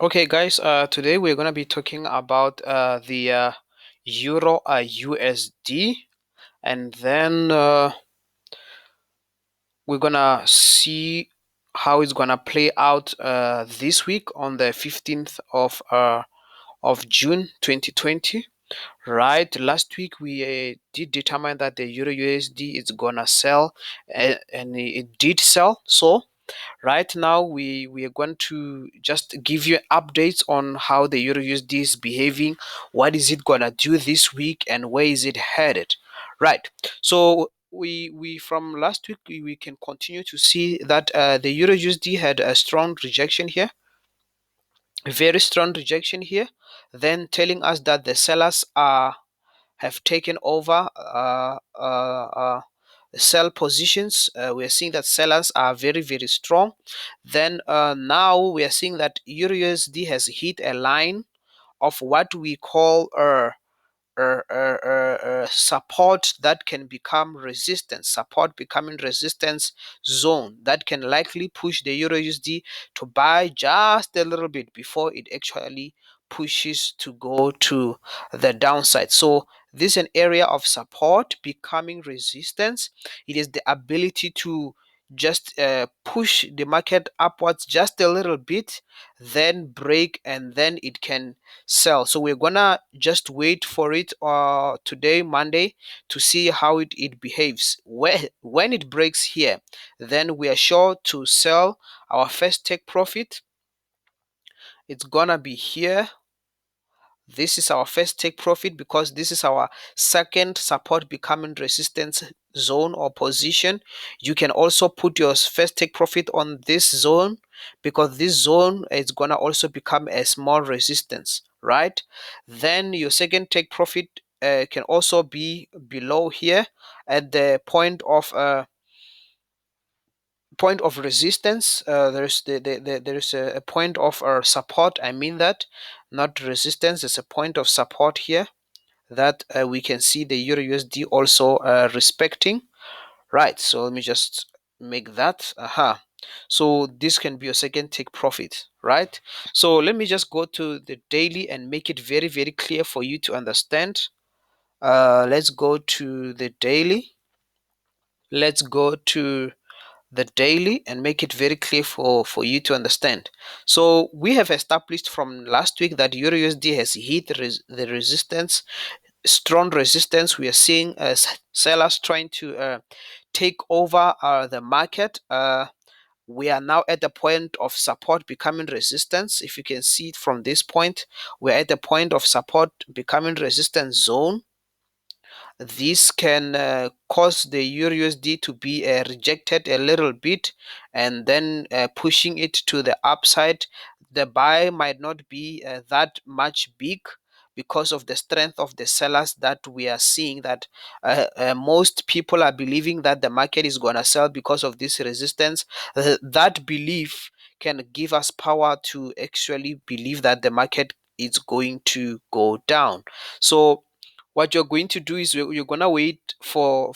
Okay, guys, today we're going to be talking about the Euro USD, and then we're going to see how it's going to play out this week on the 15th of June 2020. Right, last week we did determine that the Euro USD is going to sell, and it did sell. So right now we are going to just give you updates on how the EURUSD is behaving, what is it gonna do this week, and where is it headed. Right, so we from last week we can continue to see that the EURUSD had a strong rejection here, a very strong rejection here, then telling us that the sellers are have taken over sell positions. We are seeing that sellers are very strong. Then now we are seeing that EURUSD has hit a line of what we call support that can become resistance, support becoming resistance zone that can likely push the EURUSD to buy just a little bit before it actually pushes to go to the downside. So this is an area of support becoming resistance. It is the ability to just push the market upwards just a little bit, then break, and then it can sell. So we're gonna just wait for it today, Monday, to see how it behaves. When it breaks here, then we are sure to sell our first take profit. It's gonna be here. This is our first take profit because this is our second support becoming resistance zone or position. You can also put your first take profit on this zone because this zone is gonna also become a small resistance, right? Then your second take profit can also be below here at the point of resistance. There's there's a point of support. I mean that, not resistance. There's a point of support here that we can see the EURUSD also respecting. Right, so let me just make that. So this can be your second take profit, right? So let me just go to the daily and make it very clear for you to understand. Let's go to the daily. Let's go to the daily and make it very clear for you to understand. So we have established from last week that EURUSD has hit the resistance, strong resistance. We are seeing sellers trying to take over the market. We are now at the point of support becoming resistance. If you can see it from this point, we're at the point of support becoming resistance zone. This can cause the EURUSD to be rejected a little bit and then pushing it to the upside. The buy might not be that much big because of the strength of the sellers that we are seeing, that most people are believing that the market is going to sell because of this resistance. That belief can give us power to actually believe that the market is going to go down. So what you're going to do is you're gonna wait for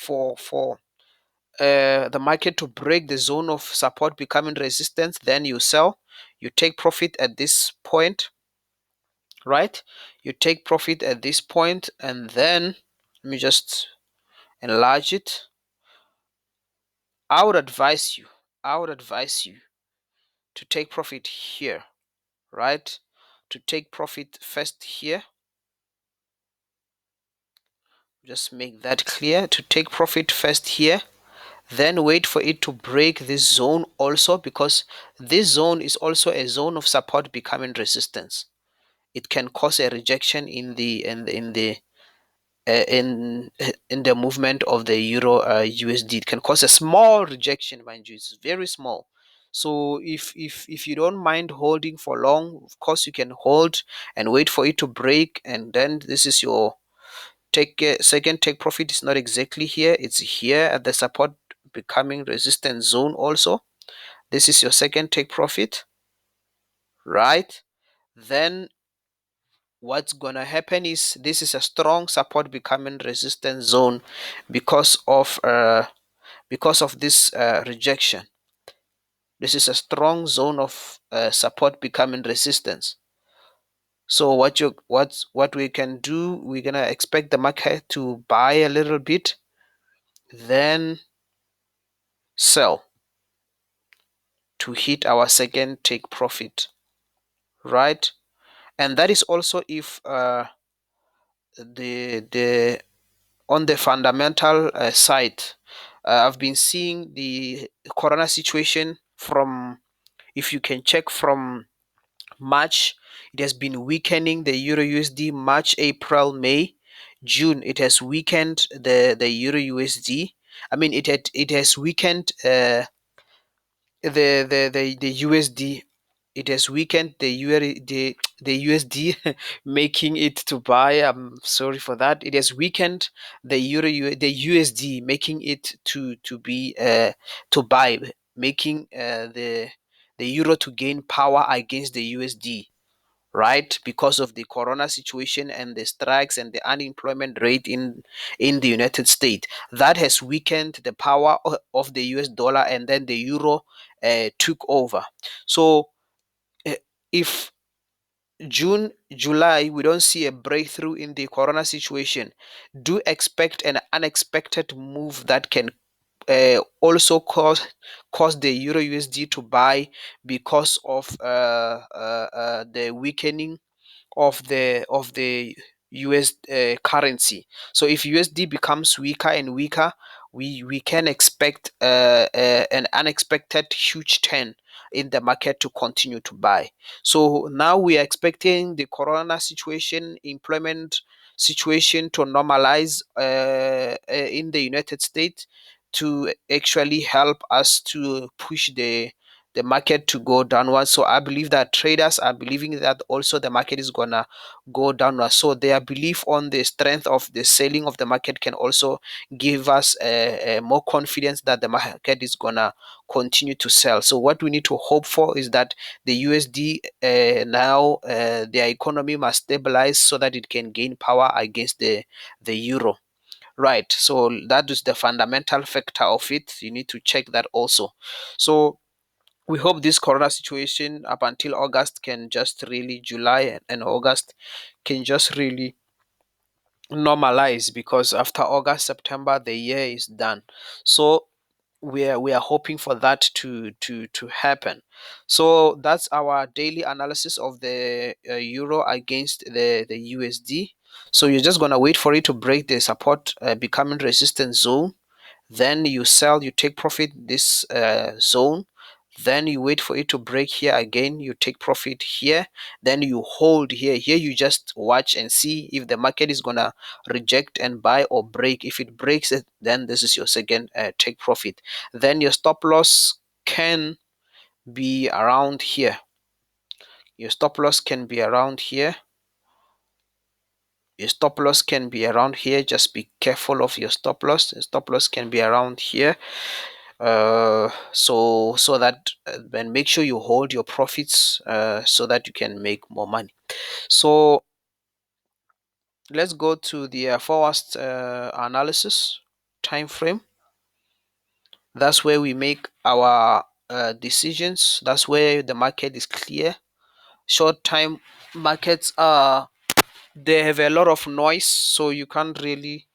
the market to break the zone of support becoming resistance, then you sell. You take profit at this point, right? You take profit at this point, and then let me just enlarge it. I would advise you to take profit here, right? To take profit first here. Just make that clear. To take profit first here, then wait for it to break this zone also, because this zone is also a zone of support becoming resistance. It can cause a rejection in the in the movement of the euro USD. It can cause a small rejection, mind you. It's very small. So if you don't mind holding for long, of course you can hold and wait for it to break, and then this is your second take profit. Is not exactly here, it's here at the support becoming resistance zone also. This is your second take profit, right? Then what's gonna happen is this is a strong support becoming resistance zone because of this rejection. This is a strong zone of support becoming resistance. So what we can do, we're gonna expect the market to buy a little bit, then sell to hit our second take profit, right? And that is also if the on the fundamental side, I've been seeing the corona situation from, if you can check from March, it has been weakening the Euro USD. March, April, May, June, it has weakened the Euro USD. I mean, it has weakened the USD. It has weakened the USD, making it to buy. I'm sorry for that. It has weakened the USD, making it to be to buy, making the euro to gain power against the USD, right? Because of the corona situation and the strikes and the unemployment rate in the United States, that has weakened the power of the US dollar, and then the euro took over. So uh, if June, July, we don't see a breakthrough in the corona situation, do expect an unexpected move that can also cause the euro USD to buy, because of the weakening of the US currency. So if USD becomes weaker and weaker, we can expect an unexpected huge turn in the market to continue to buy. So now we are expecting the corona situation, employment situation to normalize in the United States, to actually help us to push the market to go downward. So I believe that traders are believing that also the market is gonna go downward. So their belief on the strength of the selling of the market can also give us more confidence that the market is gonna continue to sell. So what we need to hope for is that the USD now their economy must stabilize so that it can gain power against the euro. Right. So that is the fundamental factor of it. You need to check that also. So we hope this corona situation up until August can just really, July and August can just really normalize, because after August, September, the year is done. So we are hoping for that to happen. So that's our daily analysis of the euro against the USD. So you're just gonna wait for it to break the support becoming resistance zone, then you sell, you take profit this zone, then you wait for it to break here again, you take profit here, then you hold here you just watch and see if the market is gonna reject and buy or break. If it breaks it, then this is your second take profit. Then your stop loss can be around here. Your stop loss can be around here. Your stop loss can be around here. Just be careful of your stop loss. The stop loss can be around here. So that then make sure you hold your profits so that you can make more money. So let's go to the forward analysis time frame. That's where we make our decisions. That's where the market is clear. Short time markets are, they have a lot of noise, so you can't really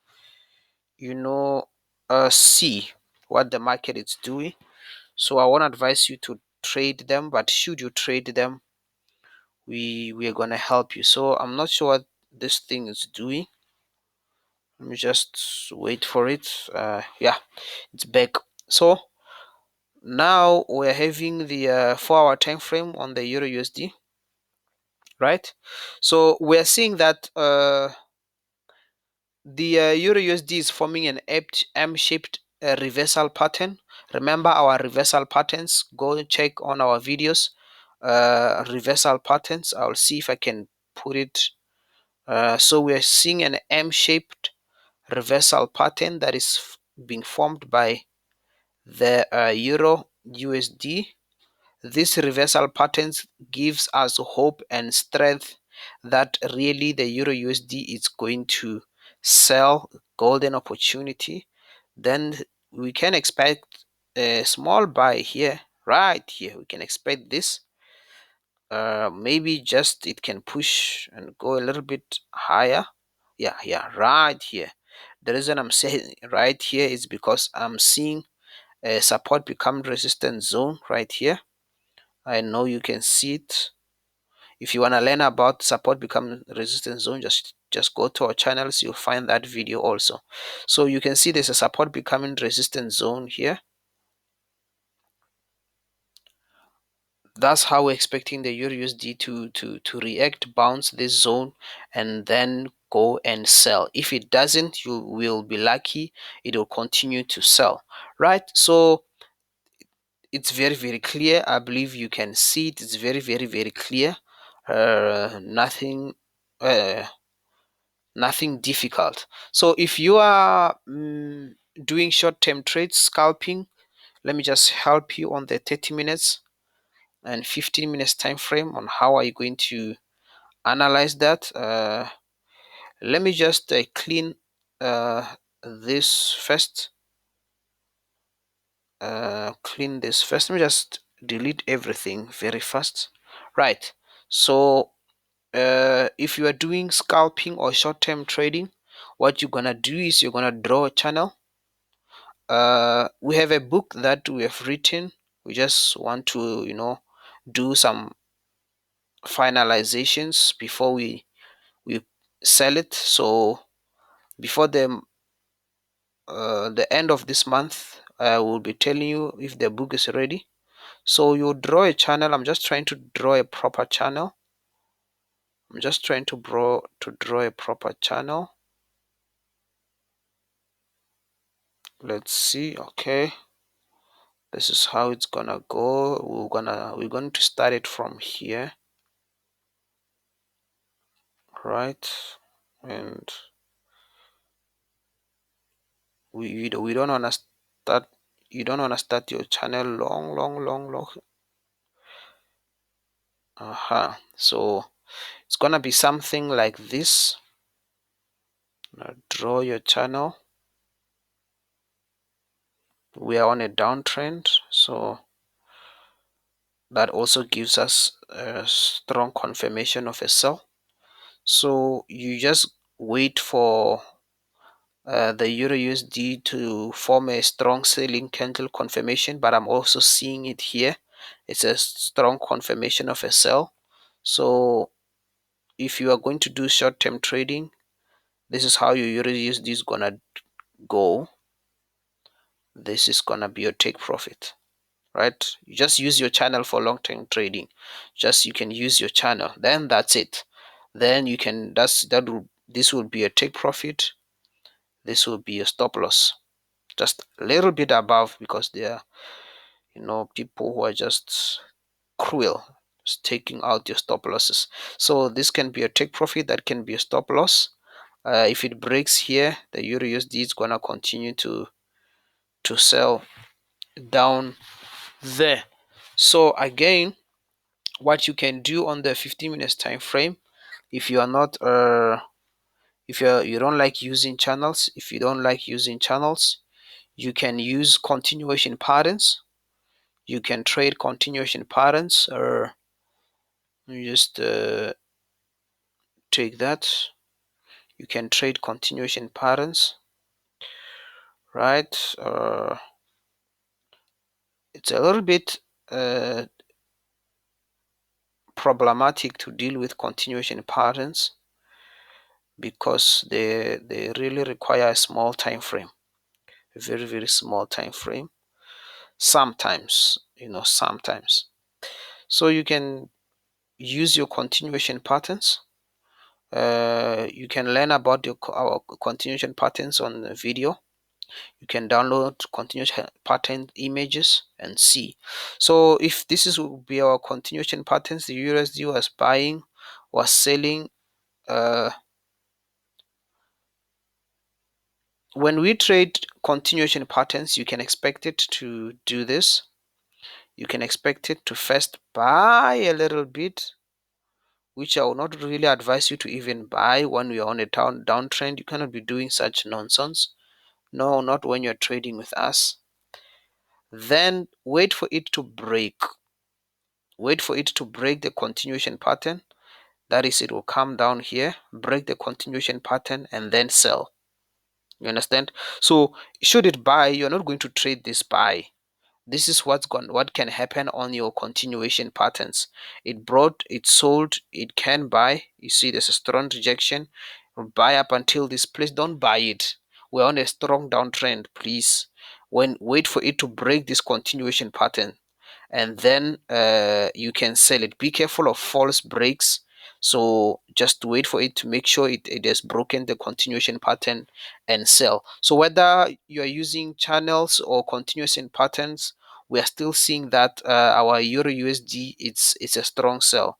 see what the market is doing. So I won't advise you to trade them, but should you trade them, we are gonna help you. So I'm not sure what this thing is doing. Let me just wait for it. Yeah, it's back. So now we're having the 4-hour time frame on the Euro USD, right? So we're seeing that the Euro USD is forming an M-shaped reversal pattern. Remember our reversal patterns. Go and check on our videos. Reversal patterns. I'll see if I can put it. So we're seeing an M-shaped reversal pattern that is being formed by the Euro USD. This reversal patterns gives us hope and strength that really the Euro USD is going to sell, golden opportunity. Then we can expect a small buy here right here. We can expect this. Maybe just it can push and go a little bit higher. Yeah, right here. The reason I'm saying right here is because I'm seeing a support become resistance zone right here. I know you can see it. If you want to learn about support become resistance zone, just go to our channels. You'll find that video also. So you can see there's a support becoming resistance zone here. That's how we're expecting the EURUSD to react, bounce this zone, and then go and sell. If it doesn't, you will be lucky. It will continue to sell, right? So it's very clear. I believe you can see it. It's very clear. Nothing nothing difficult. So if you are doing short-term trades, scalping, let me just help you on the 30 minutes and 15 minutes time frame on how are you going to analyze that. Let me just clean this first. Clean this first. Let me just delete everything very fast. Right. So if you are doing scalping or short-term trading, what you're gonna do is you're gonna draw a channel. We have a book that we have written. We just want to, do some finalizations before we sell it. So before the end of this month, I will be telling you if the book is ready. So you draw a channel. I'm just trying to draw a proper channel. I'm just trying to draw a proper channel. Let's see. Okay, this is how it's gonna go. We're going to start it from here, right? And we don't wanna start. You don't wanna start your channel long. So it's gonna be something like this. Now draw your channel. We are on a downtrend, so that also gives us a strong confirmation of a sell. So you just wait for the EURUSD to form a strong selling candle confirmation, but I'm also seeing it here. It's a strong confirmation of a sell. So if you are going to do short-term trading, this is how your EURUSD is gonna go. This is gonna be your take profit, right? You just use your channel for long-term trading. Just you can use your channel, then that's it. Then you can this will be a take profit. This will be a stop loss, just a little bit above, because there are people who are just cruel, just taking out your stop losses. So this can be a take profit, that can be a stop loss. If it breaks here, the EURUSD is gonna continue to sell down there. So again, what you can do on the 15 minutes time frame, if you are not if you don't like using channels, you can use continuation patterns. You can trade continuation patterns, or you just take that. You can trade continuation patterns, right? It's a little bit problematic to deal with continuation patterns because they really require a small time frame, a very small time frame. Sometimes, sometimes. So you can use your continuation patterns. You can learn about our continuation patterns on the video. You can download continuation pattern images and see. So if this will be our continuation patterns, the USD was buying, was selling. When we trade continuation patterns, you can expect it to do this. You can expect it to first buy a little bit, which I will not really advise you to even buy when we are on a downtrend. You cannot be doing such nonsense. No, not when you're trading with us. then wait for it to break. Wait for it to break the continuation pattern. That is, it will come down here, break the continuation pattern, and then sell. You understand? So should it buy, you're not going to trade this buy. This is what can happen on your continuation patterns. It brought, it sold, it can buy. You see there's a strong rejection. Buy up until this place. Don't buy it. We're on a strong downtrend. Please, wait for it to break this continuation pattern, and then you can sell it. Be careful of false breaks. So just wait for it to make sure it has broken the continuation pattern and sell. So whether you are using channels or continuation patterns, we are still seeing that our Euro USD, it's a strong sell.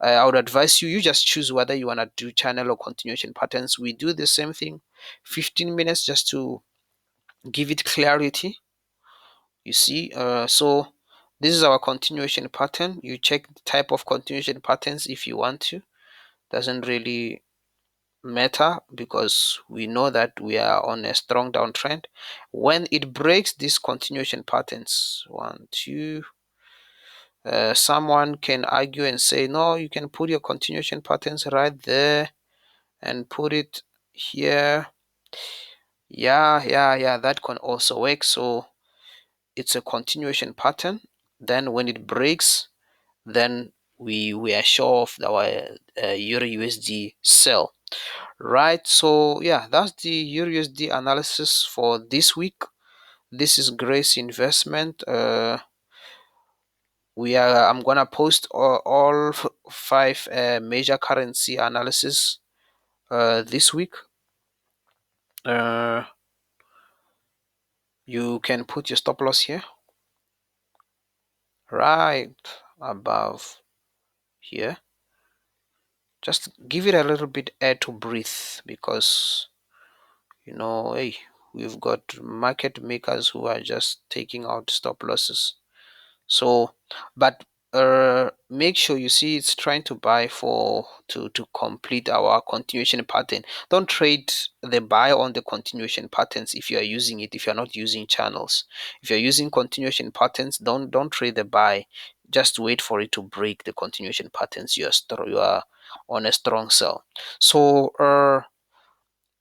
I would advise you just choose whether you want to do channel or continuation patterns. We do the same thing, 15 minutes, just to give it clarity. You see, so this is our continuation pattern. You check the type of continuation patterns if you want to. Doesn't really matter, because we know that we are on a strong downtrend. When it breaks these continuation patterns, one, two, someone can argue and say, no, you can put your continuation patterns right there and put it here. Yeah, that can also work. So it's a continuation pattern. Then when it breaks, then we are sure of our Euro USD sell. Right, so yeah, that's the EURUSD analysis for this week. This is Grace Investment. I'm gonna post all five major currency analysis this week. You can put your stop loss here, right above here. Just give it a little bit air to breathe, because hey, we've got market makers who are just taking out stop losses. So, but make sure you see it's trying to buy to complete our continuation pattern. Don't trade the buy on the continuation patterns if you are using it, if you're not using channels. If you're using continuation patterns, don't trade the buy. Just wait for it to break the continuation patterns. You are on a strong sell. So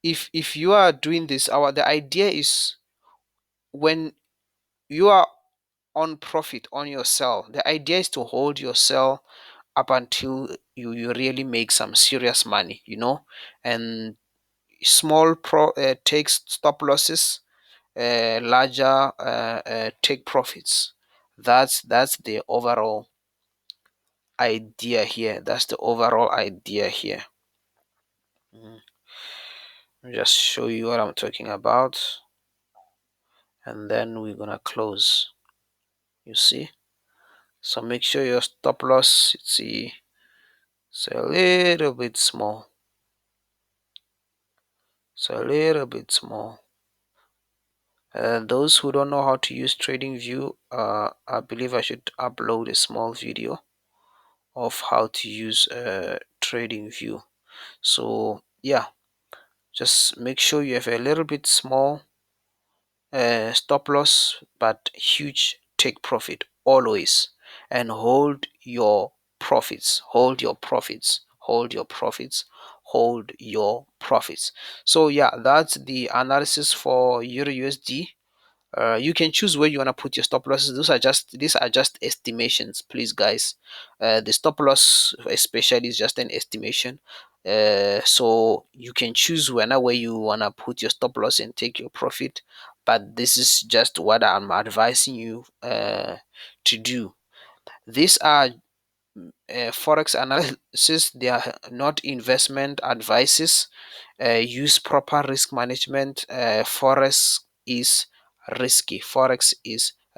if you are doing this, the idea is, when you are on profit on your sell, the idea is to hold your sell up until you really make some serious money, and small takes stop losses, larger take profits. That's the overall idea here. That's the overall idea here. Let me just show you what I'm talking about, and then we're gonna close. You see, so make sure your stop loss, see, it's a little bit small. So a little bit small. Those who don't know how to use TradingView, I believe I should upload a small video of how to use TradingView. So yeah, just make sure you have a little bit small stop loss, but huge take profit always, and hold your profits. Hold your profits. Hold your profits. Hold your profits. So yeah, that's the analysis for Euro USD. You can choose where you want to put your stop losses. These are just estimations, please guys. The stop loss especially is just an estimation. So you can choose where you want to put your stop loss and take your profit, but this is just what I'm advising you to do. These are forex analysis. They are not investment advices. Use proper risk management. Forex is risky. Forex is